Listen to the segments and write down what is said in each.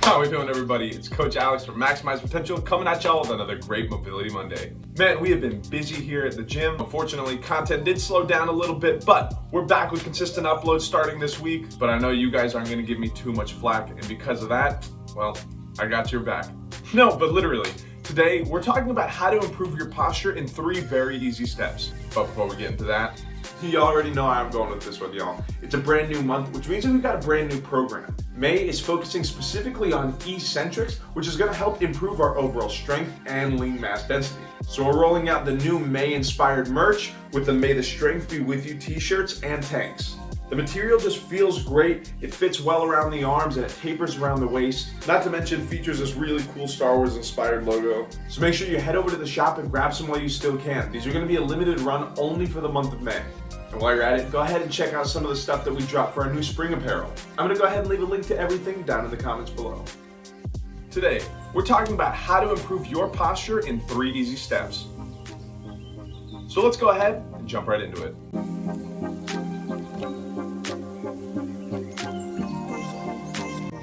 How we doing, everybody? It's Coach Alex from Maximize Potential coming at y'all with another great Mobility Monday. Man, we have been busy here at the gym. Unfortunately, content did slow down a little bit, but we're back with consistent uploads starting this week. But I know you guys aren't going to give me too much flack, and because of that, well, I got your back. No, but literally, today we're talking about how to improve your posture in 3 very easy steps. But before we get into that, you already know how I'm going with this one, y'all. It's a brand new month, which means that we've got a brand new program. May is focusing specifically on eccentrics, which is going to help improve our overall strength and lean mass density. So we're rolling out the new May-inspired merch with the May the Strength Be With You t-shirts and tanks. The material just feels great, it fits well around the arms, and it tapers around the waist. Not to mention features this really cool Star Wars inspired logo. So make sure you head over to the shop and grab some while you still can. These are going to be a limited run only for the month of May. And while you're at it, go ahead and check out some of the stuff that we dropped for our new spring apparel. I'm going to go ahead and leave a link to everything down in the comments below. Today, we're talking about how to improve your posture in 3 easy steps. So let's go ahead and jump right into it.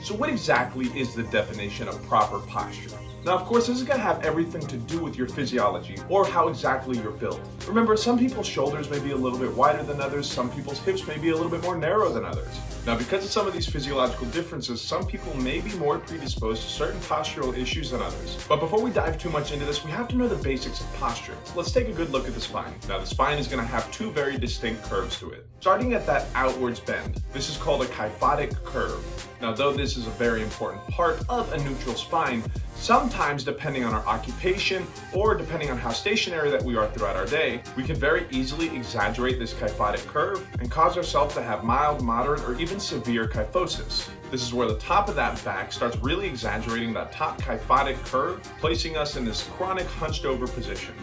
So what exactly is the definition of proper posture? Now, of course, this is going to have everything to do with your physiology or how exactly you're built. Remember, some people's shoulders may be a little bit wider than others, some people's hips may be a little bit more narrow than others. Now, because of some of these physiological differences, some people may be more predisposed to certain postural issues than others. But before we dive too much into this, we have to know the basics of posture. Let's take a good look at the spine. Now, the spine is going to have 2 very distinct curves to it. Starting at that outwards bend, this is called a kyphotic curve. Now, though this is a very important part of a neutral spine, sometimes depending on our occupation or depending on how stationary that we are throughout our day, we can very easily exaggerate this kyphotic curve and cause ourselves to have mild, moderate, or even severe kyphosis. This is where the top of that back starts really exaggerating that top kyphotic curve, placing us in this chronic hunched over position.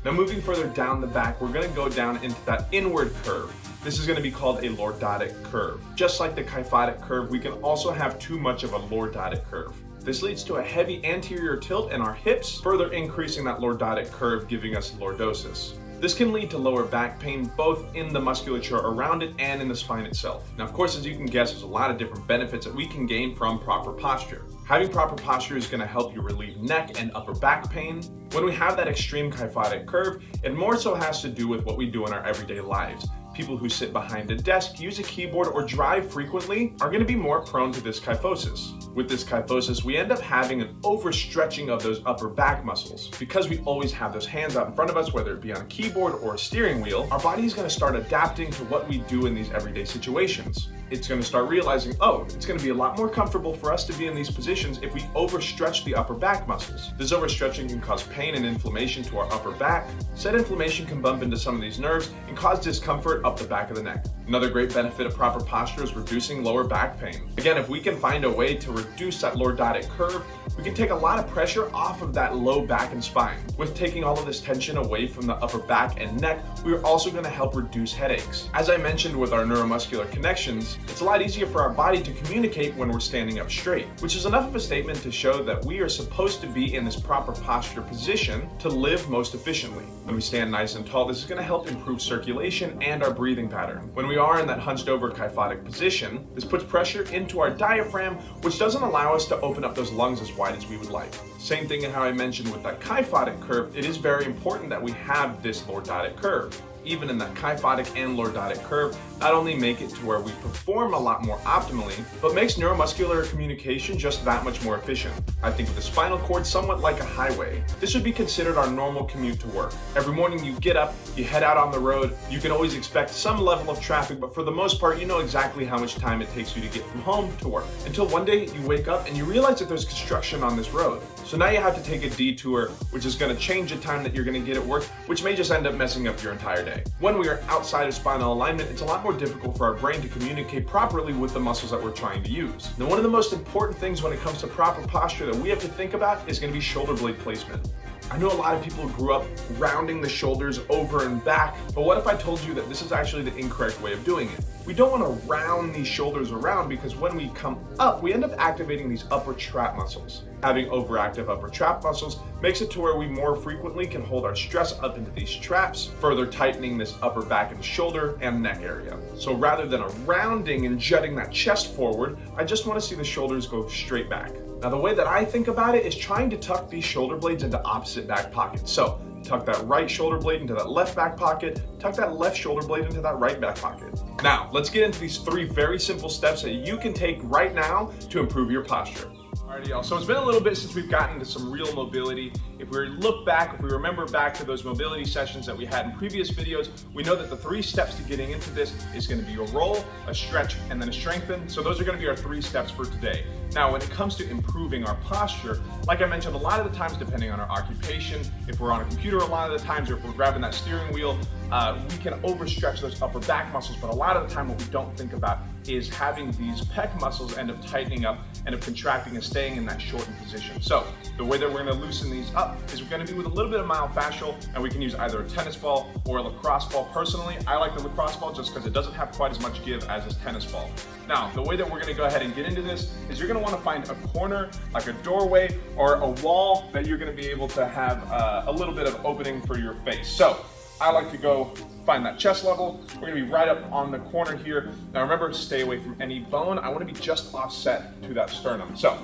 Now, moving further down the back, we're going to go down into that inward curve. This is going to be called a lordotic curve. Just like the kyphotic curve, we can also have too much of a lordotic curve. This leads to a heavy anterior tilt in our hips, further increasing that lordotic curve, giving us lordosis. This can lead to lower back pain, both in the musculature around it and in the spine itself. Now, of course, as you can guess, there's a lot of different benefits that we can gain from proper posture. Having proper posture is going to help you relieve neck and upper back pain. When we have that extreme kyphotic curve, it more so has to do with what we do in our everyday lives. People who sit behind a desk, use a keyboard, or drive frequently are going to be more prone to this kyphosis. With this kyphosis, we end up having an overstretching of those upper back muscles. Because we always have those hands out in front of us, whether it be on a keyboard or a steering wheel, our body is going to start adapting to what we do in these everyday situations. It's going to start realizing, oh, it's going to be a lot more comfortable for us to be in these positions if we overstretch the upper back muscles. This overstretching can cause pain and inflammation to our upper back. Said inflammation can bump into some of these nerves and cause discomfort up the back of the neck. Another great benefit of proper posture is reducing lower back pain. Again, if we can find a way to reduce that lordotic curve, we can take a lot of pressure off of that low back and spine. With taking all of this tension away from the upper back and neck, we are also going to help reduce headaches. As I mentioned with our neuromuscular connections, it's a lot easier for our body to communicate when we're standing up straight, which is enough of a statement to show that we are supposed to be in this proper posture position to live most efficiently. When we stand nice and tall, this is going to help improve circulation and our breathing pattern. When we are in that hunched over kyphotic position, this puts pressure into our diaphragm, which doesn't allow us to open up those lungs as wide as we would like. Same thing in how I mentioned with that kyphotic curve, it is very important that we have this lordotic curve. Even in that kyphotic and lordotic curve, not only make it to where we perform a lot more optimally, but makes neuromuscular communication just that much more efficient. I think of the spinal cord somewhat like a highway. This would be considered our normal commute to work. Every morning you get up, you head out on the road, you can always expect some level of traffic, but for the most part, you know exactly how much time it takes you to get from home to work. Until one day you wake up and you realize that there's construction on this road. So now you have to take a detour, which is going to change the time that you're going to get at work, which may just end up messing up your entire day. When we are outside of spinal alignment, it's a lot more difficult for our brain to communicate properly with the muscles that we're trying to use. Now, one of the most important things when it comes to proper posture that we have to think about is going to be shoulder blade placement. I know a lot of people grew up rounding the shoulders over and back, but what if I told you that this is actually the incorrect way of doing it? we don't want to round these shoulders around, because when we come up, we end up activating these upper trap muscles. Having overactive upper trap muscles makes it to where we more frequently can hold our stress up into these traps, further tightening this upper back and shoulder and neck area. So rather than a rounding and jutting that chest forward, I just want to see the shoulders go straight back. Now, the way that I think about it is trying to tuck these shoulder blades into opposite back pockets. So tuck that right shoulder blade into that left back pocket, tuck that left shoulder blade into that right back pocket. Now, let's get into these 3 very simple steps that you can take right now to improve your posture. Alrighty, y'all, so it's been a little bit since we've gotten to some real mobility. If we remember back to those mobility sessions that we had in previous videos, we know that the 3 steps to getting into this is going to be a roll, a stretch, and then a strengthen. So those are going to be our 3 steps for today. Now, when it comes to improving our posture, like I mentioned, a lot of the times, depending on our occupation, if we're on a computer a lot of the times, or if we're grabbing that steering wheel, we can overstretch those upper back muscles. But a lot of the time, what we don't think about is having these pec muscles end up tightening up, end up contracting and staying in that shortened position. So the way that we're going to loosen these up is we're going to be with a little bit of myofascial, and we can use either a tennis ball or a lacrosse ball. Personally, I like the lacrosse ball just because it doesn't have quite as much give as a tennis ball. Now, the way that we're going to go ahead and get into this is you're going to want to find a corner, like a doorway or a wall, that you're going to be able to have a little bit of opening for your face. So I like to go find that chest level. We're going to be right up on the corner here. Now remember, stay away from any bone. I want to be just offset to that sternum. So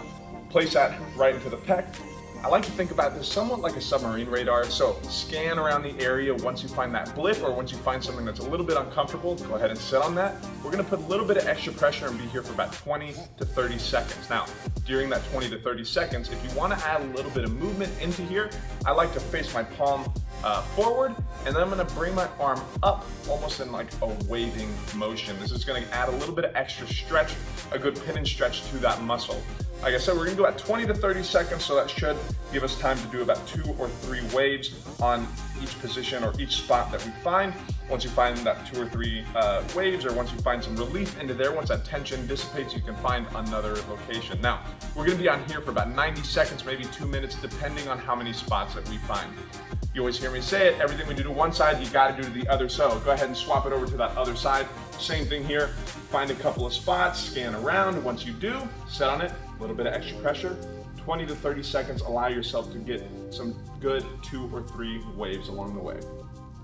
place that right into the pec. I like to think about this somewhat like a submarine radar. So scan around the area. Once you find that blip, or once you find something that's a little bit uncomfortable, go ahead and sit on that. We're going to put a little bit of extra pressure and be here for about 20 to 30 seconds. Now, during that 20 to 30 seconds, if you want to add a little bit of movement into here, I like to face my palm forward, and then I'm going to bring my arm up almost in like a waving motion. This is going to add a little bit of extra stretch, a good pin and stretch to that muscle. Like I said, we're going to go at 20 to 30 seconds, so that should give us time to do about 2 or 3 waves on each position or each spot that we find. Once you find that 2 or 3 waves, or once you find some relief into there, once that tension dissipates, you can find another location. Now, we're going to be on here for about 90 seconds, maybe 2 minutes, depending on how many spots that we find. You always hear me say it, everything we do to one side, you got to do to the other. So go ahead and swap it over to that other side. Same thing here. Find a couple of spots, scan around. Once you do, sit on it, a little bit of extra pressure. 20 to 30 seconds, allow yourself to get some good 2 or 3 waves along the way.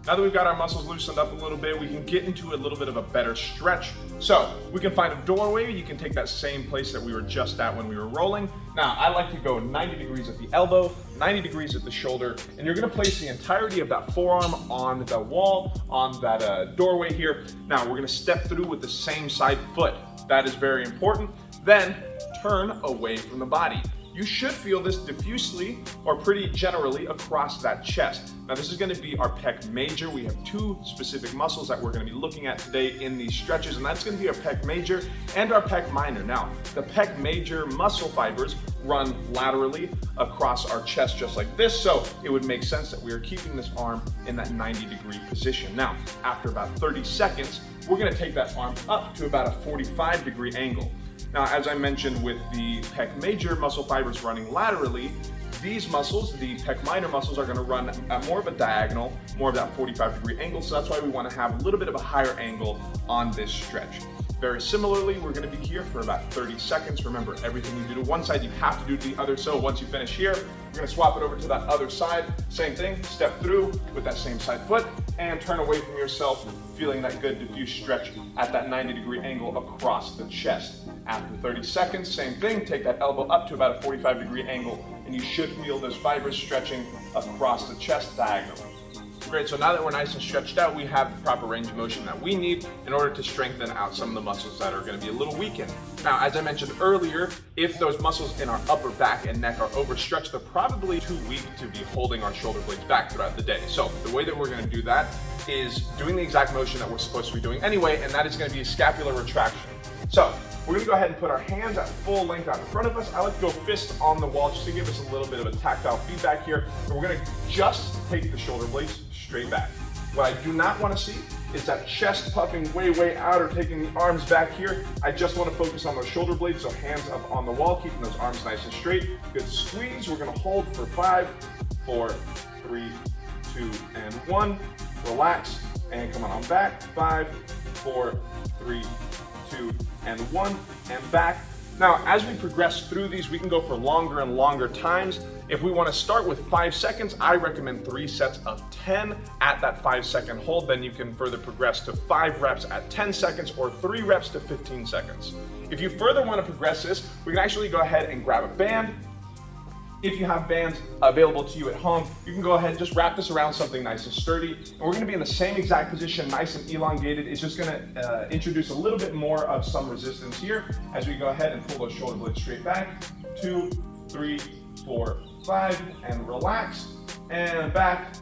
Now that we've got our muscles loosened up a little bit, we can get into a little bit of a better stretch. So we can find a doorway. You can take that same place that we were just at when we were rolling. Now, I like to go 90 degrees at the elbow, 90 degrees at the shoulder, and you're going to place the entirety of that forearm on the wall, on that doorway here. Now, we're going to step through with the same side foot. That is very important. Then turn away from the body. You should feel this diffusely or pretty generally across that chest. Now, this is going to be our pec major. We have 2 specific muscles that we're going to be looking at today in these stretches, and that's going to be our pec major and our pec minor. Now, the pec major muscle fibers run laterally across our chest just like this, so it would make sense that we are keeping this arm in that 90-degree position. Now, after about 30 seconds, we're going to take that arm up to about a 45-degree angle. Now, as I mentioned, with the pec major muscle fibers running laterally, these muscles, the pec minor muscles, are going to run at more of a diagonal, more of that 45-degree angle. So that's why we want to have a little bit of a higher angle on this stretch. Very similarly, we're going to be here for about 30 seconds. Remember, everything you do to one side, you have to do to the other. So once you finish here, we're going to swap it over to that other side. Same thing, step through with that same side foot and turn away from yourself, feeling that good diffuse stretch at that 90-degree angle across the chest. After 30 seconds, same thing, take that elbow up to about a 45-degree angle, and you should feel those fibers stretching across the chest diagonally. Great, so now that we're nice and stretched out, we have the proper range of motion that we need in order to strengthen out some of the muscles that are going to be a little weakened. Now, as I mentioned earlier, if those muscles in our upper back and neck are overstretched, they're probably too weak to be holding our shoulder blades back throughout the day. So the way that we're going to do that is doing the exact motion that we're supposed to be doing anyway, and that is going to be a scapular retraction. So we're going to go ahead and put our hands at full length out in front of us. I like to go fist on the wall just to give us a little bit of a tactile feedback here. And we're going to just take the shoulder blades straight back. What I do not want to see is that chest puffing way out or taking the arms back here. I just want to focus on those shoulder blades, so hands up on the wall, keeping those arms nice and straight. Good squeeze. We're going to hold for 5, 4, 3, 2, and 1. Relax and come on back. 5, 4, 3, 2, and 1, and back. Now, as we progress through these, we can go for longer and longer times. If we want to start with 5 seconds, I recommend 3 sets of 10 at that 5-second hold. Then you can further progress to 5 reps at 10 seconds or 3 reps to 15 seconds. If you further want to progress this, we can actually go ahead and grab a band. If you have bands available to you at home, you can go ahead and just wrap this around something nice and sturdy. And we're gonna be in the same exact position, nice and elongated. It's just gonna introduce a little bit more of some resistance here as we go ahead and pull those shoulder blades straight back. 2, 3, 4, 5, and relax. And back,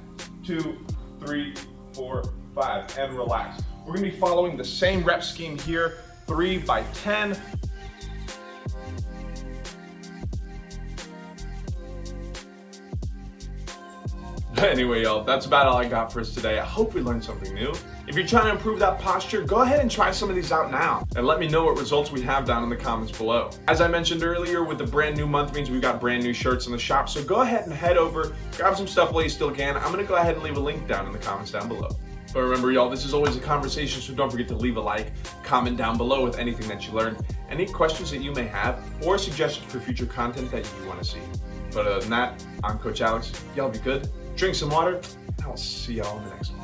2, 3, 4, 5, and relax. We're gonna be following the same rep scheme here, 3 by 10. Anyway, y'all, that's about all I got for us today. I hope we learned something new. If you're trying to improve that posture, go ahead and try some of these out now and let me know what results we have down in the comments below. As I mentioned earlier, with the brand new month means we've got brand new shirts in the shop, so go ahead and head over, grab some stuff while you still can. I'm gonna go ahead and leave a link down in the comments down below. But remember, y'all, this is always a conversation, so don't forget to leave a like, comment down below with anything that you learned, any questions that you may have, or suggestions for future content that you wanna see. But other than that, I'm Coach Alex. Y'all be good. Drink some water, and I'll see y'all in the next one.